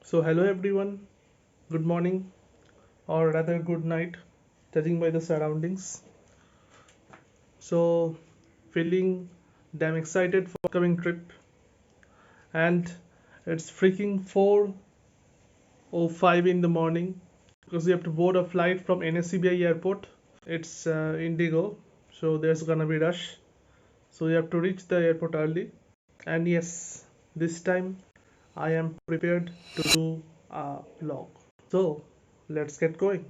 So, hello everyone, good morning, or rather, good night, judging by the surroundings. So, feeling damn excited for upcoming trip, and it's freaking 4:05 in the morning because we have to board a flight from NSCBI airport. It's Indigo, so there's gonna be rush. So, we have to reach the airport early, and yes, this time I am prepared to do a vlog. So, let's get going.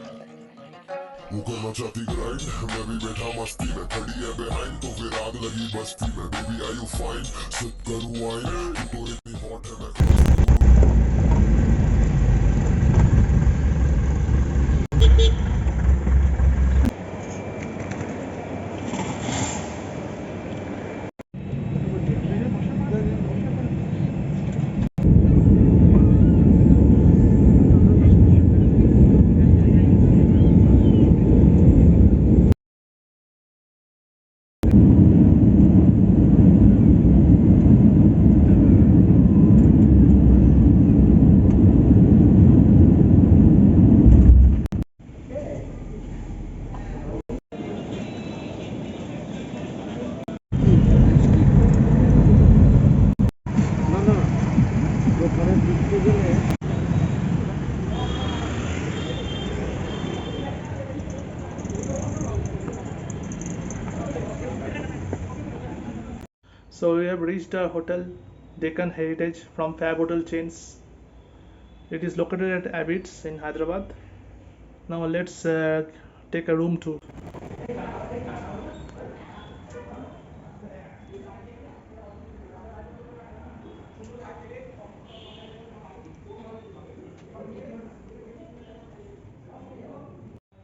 वो करना चाहती grind मैं भी बैठा मस्ती में खड़ी है बिहाइंड तो फिर आग लगी बस्ती में baby are you fine sip करूं वाइन तू तो इतनी हॉट है मैं So we have reached our hotel, Deccan Heritage from Fab Hotel Chains. It is located at Abbots in Hyderabad. Now let's take a room tour.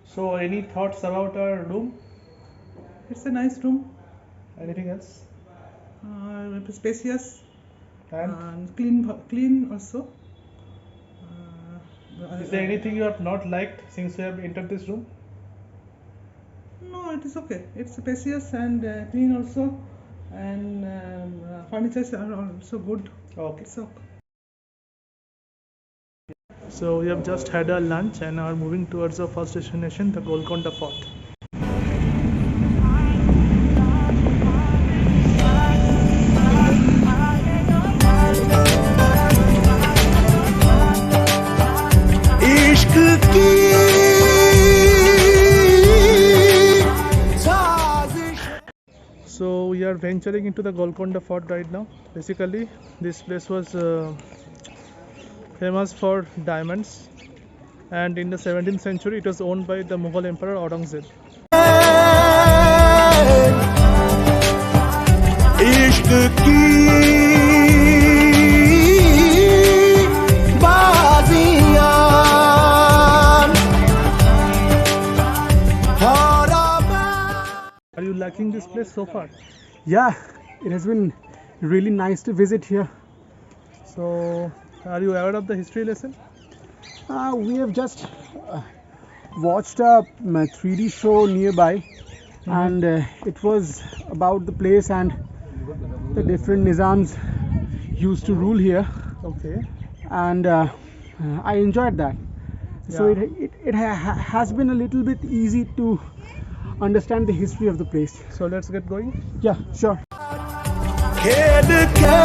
So any thoughts about our room? It's a nice room, Anything else? spacious And and clean also. is there anything you have not liked since you have entered this room? No, it is okay. It's spacious and clean also, and furnitures are also good. Okay. It's okay. So we have just had our lunch and are moving towards our first destination, the Golconda Fort. इश्क की So we are venturing into the Golconda Fort right now. Basically, this place was famous for diamonds, and in the 17th century, it was owned by the Mughal Emperor Aurangzeb. इश्क की बाजियां Are you liking this place so far? Yeah, it has been really nice to visit here. So, are you aware of the history lesson? We have just watched a 3D show nearby, and it was about the place and the different Nizams used to rule here, Okay. and I enjoyed that. So Yeah. it has been a little bit easy to understand the history of the place. So let's get going. Yeah, sure. खेल के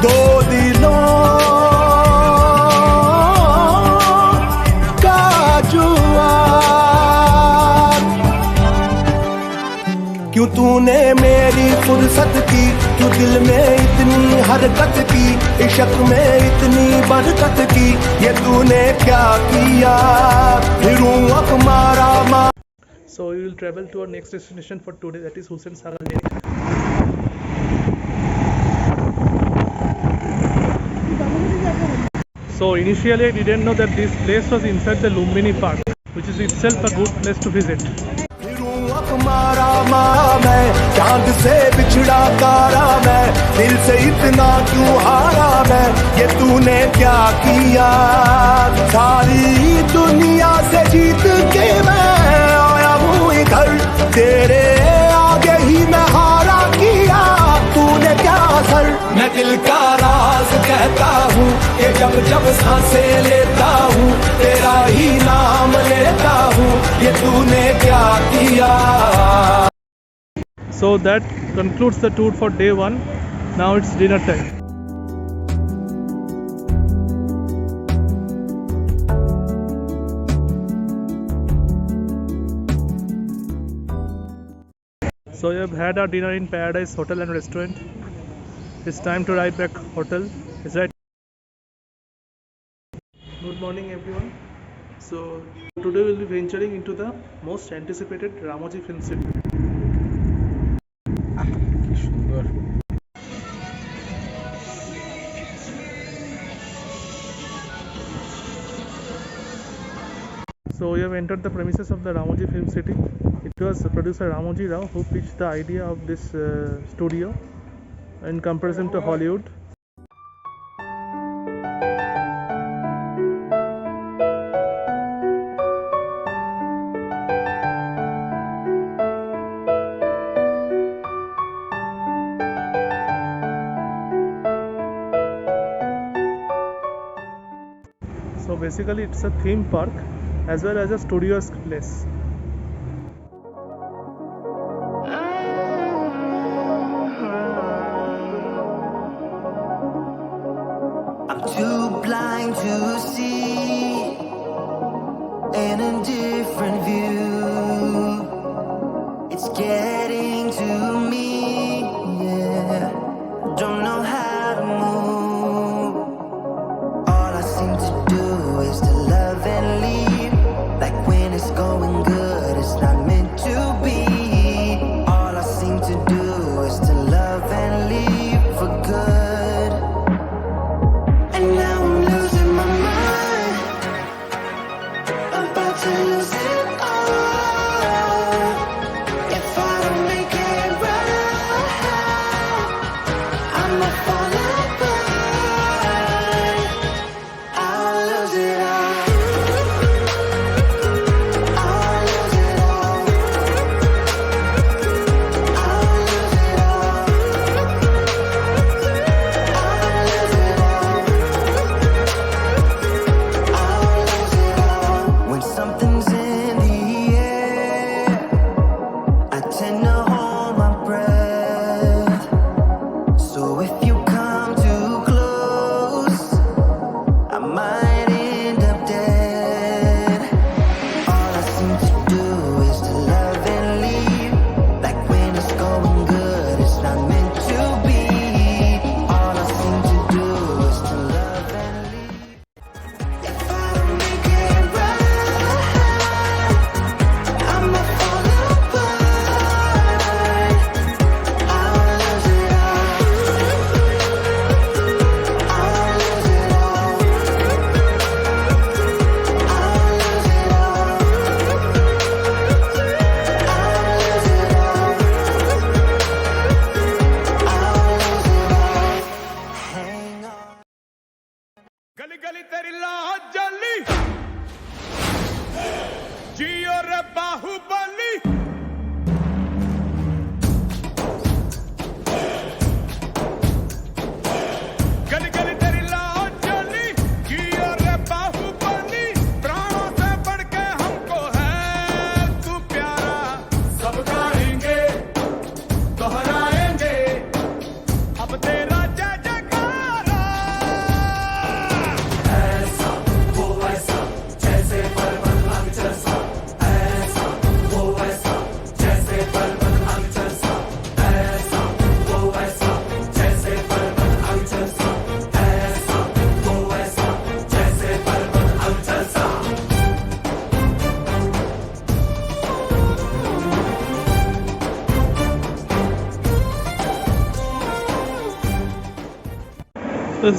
दो दिलों का जुआ क्यों तूने मेरी फुर्सत की क्यों दिल में इतनी हरकत की इश्क में इतनी बरकत की ये तूने क्या किया फिरूं अब मारा So we will travel to our next destination for today, that is Hussain Sagar Lake. So initially I didn't know that this place was inside the Lumbini Park, which is itself a good place to visit. फिरूं अब हारा माँ मैं, चांद से बिछड़ा तारा मैं, दिल से इतना क्यों हारा मैं, ये तूने क्या किया। सारी दुनिया से जीत के मैं आया हूँ इधर, तेरे आगे ही मैं हारा किया, तूने क्या असर। मैं दिल का राज कहता हूँ कि जब जब सांसें लेता हूँ तेरा ही नाम लेता हूँ, ये तूने क्या किया। So that concludes the tour for day 1. Now it's dinner time. So we have had our dinner in Paradise Hotel and Restaurant. It's time to ride back hotel. Is right. Good morning everyone. So today we'll be venturing into the most anticipated Ramoji Film City. কি সুন্দর। So we have entered the premises of the Ramoji Film City. It was producer Ramoji Rao who pitched the idea of this studio in comparison to Hollywood. So basically it's a theme park as well as a studio-esque place. I'm too blind to see an indifferent view. It's getting to me, yeah. Don't know how to move. All I seem to do is to love and leave. Like when it's going good, it's not meant to be. All I seem to do is to love and leave for good. And now I'm losing my mind, about to lose it all. If I don't make it right, I'ma fall apart. I'll lose it all. I'll lose it all. I'll lose it all. I'll lose it all. I'll lose it all. When something's in the air, I tend to hold my breath. So if you come too close, I might end up dead. All I seem to do is to love and leave. Like when it's going good, it's not meant to be. All I seem to do is to love and leave. If I don't make it right, I'ma fall apart. I'll lose it all. I'll lose it all. I'll lose it all. I'll lose it all. I'll lose it all. Hang on. गली गली तेरी लाह जली जियो रे बाहुबली। गली गली तेरी लाह जली जियो रे बाहुबली। प्राणों से बढ़ के हमको है तू प्यारा। सब गाएंगे दोहराएंगे अब तेरा जय जयकारा।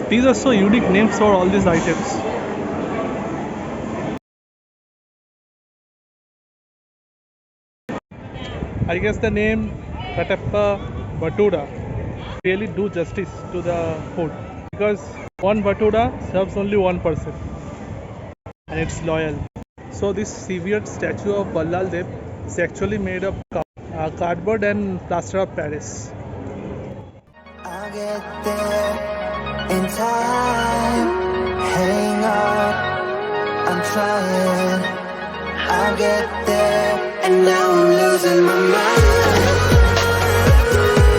These are so unique names for all these items. I guess the name Katappa Batuda really do justice to the food, because one Batuda serves only one person and it's loyal. So this severed statue of Ballal Dev is actually made of cardboard and plaster of Paris. I'll get there in time. Hang on, I'm trying. I'll get there, and now I'm losing my mind.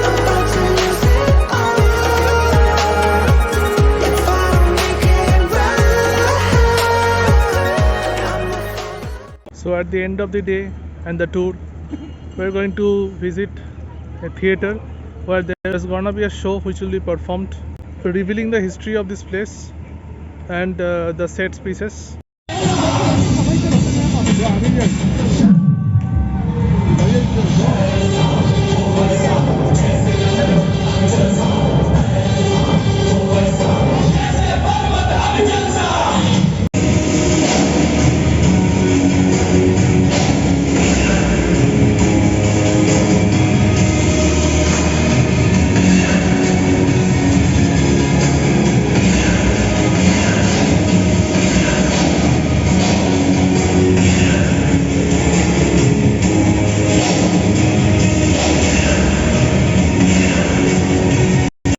About to lose it all if I don't make it right. So at the end of the day and the tour, we're going to visit a theater where there's gonna be a show which will be performed, revealing the history of this place and the set pieces.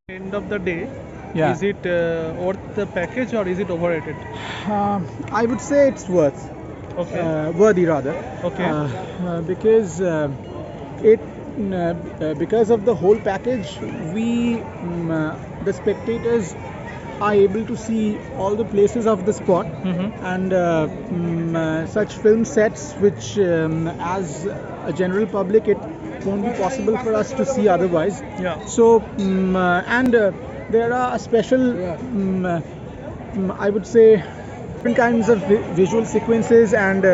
End of the day, Yeah. is it worth the package or is it overrated? I would say it's Okay. worthy rather. Okay. Because because of the whole package, the spectators are able to see all the places of the spot, and such film sets which as a general public it won't be possible for us to see otherwise. Yeah. So there are special I would say different kinds of visual sequences and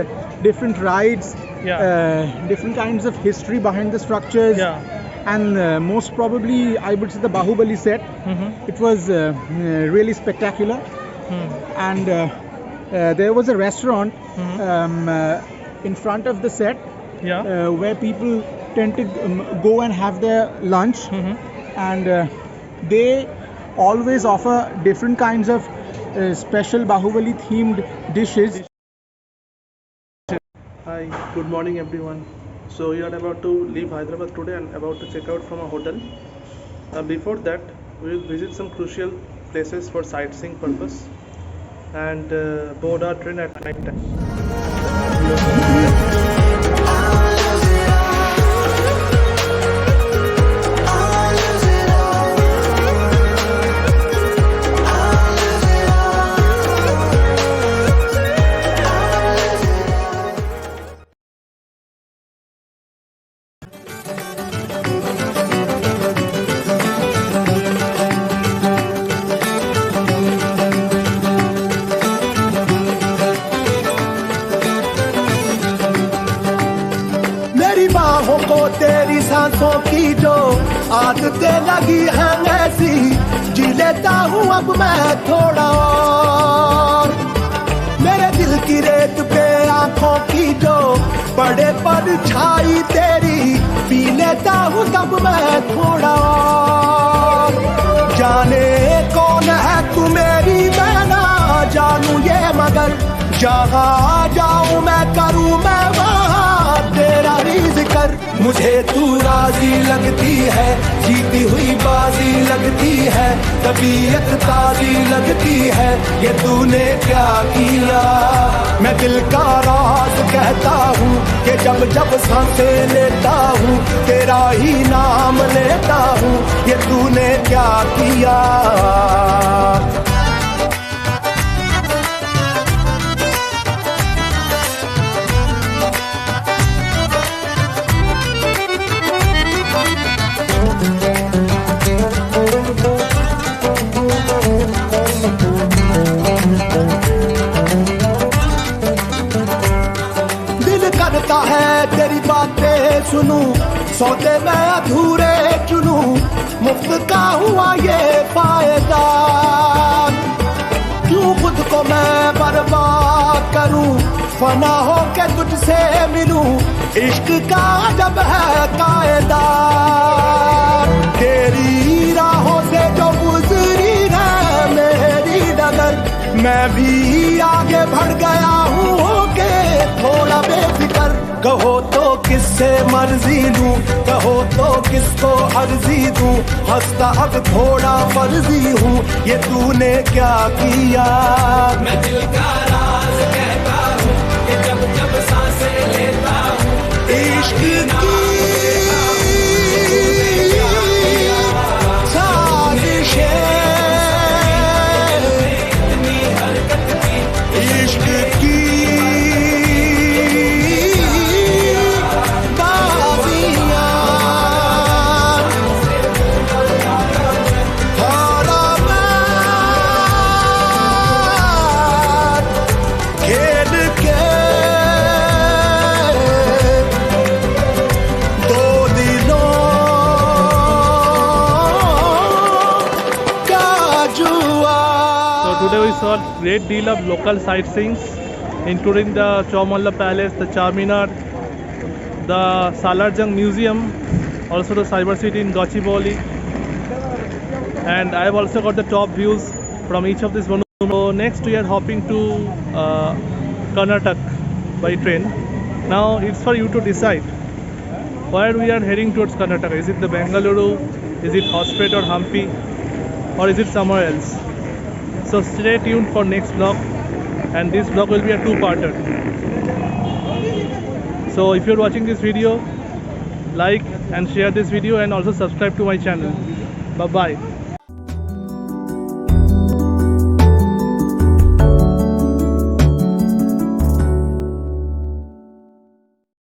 different rides, different kinds of history behind the structures. Yeah. And most probably I would say the Bahubali set, it was really spectacular. And there was a restaurant in front of the set Yeah. where people tend to go and have their lunch, and they always offer different kinds of special Bahubali themed dishes. Hi, good morning everyone. So we are about to leave Hyderabad today and about to check out from a hotel. Before that, we will visit some crucial places for sightseeing purpose and board our train at night time. मेरी बाहों को तेरी सांसों की जो आदतें लगी हैं ऐसी, जी लेता हूँ अब मैं थोड़ा और। मेरे दिल की रेत पे आंखों की जो बड़े परछाई तेरी, पी लेता हूँ तब मैं थोड़ा और। जाने कौन है तू मेरी, मैं ना जानू ये, मगर जहाँ जाऊँ मैं करूँ मैं वहाँ तेरा ही जिक्र। मुझे तू राजी लगती है, जीती हुई बाजी लगती है, तबीयत ताजी लगती है, ये तूने क्या किया। मैं दिल का राज कहता हूँ कि जब जब सांसें लेता हूँ तेरा ही नाम लेता हूँ, ये तूने क्या किया। करता है तेरी बातें सुनूं, सौदे मैं अधूरे चुनूं, मुफ्त का हुआ ये फायदा। क्यों खुद को मैं बर्बाद करूं, फना हो के तुझसे मिलूं, इश्क का जब है कायदा, तेरी राहों से जो गुजरी है मेरी डगर, मैं भी आगे बढ़ गया हूँ के थोड़ा बेफिक्र। कहो तो किससे मर्जी लूं, कहो तो किसको अर्जी दूं, हंसता अब थोड़ा फर्जी हूँ, ये तूने क्या किया। मैं दिल का राज कहता हूँ कि जब जब सांसें लेता हूँ, इश्क की साजिशें, इतनी हरकत की, इश्क की Today we saw a great deal of local sightseeing, including the Chowmahalla Palace, the Charminar, the Salarjung Museum, also the Cyber City in Gachibowli, and I have also got the top views from each of these monuments. So next we are hopping to Karnataka by train. Now it's for you to decide where we are heading towards Karnataka. Is it the Bengaluru, is it Hospet or Hampi, or is it somewhere else? So stay tuned for next vlog, and this vlog will be a two-parter. So if you're watching this video, like and share this video, and also subscribe to my channel. Bye bye.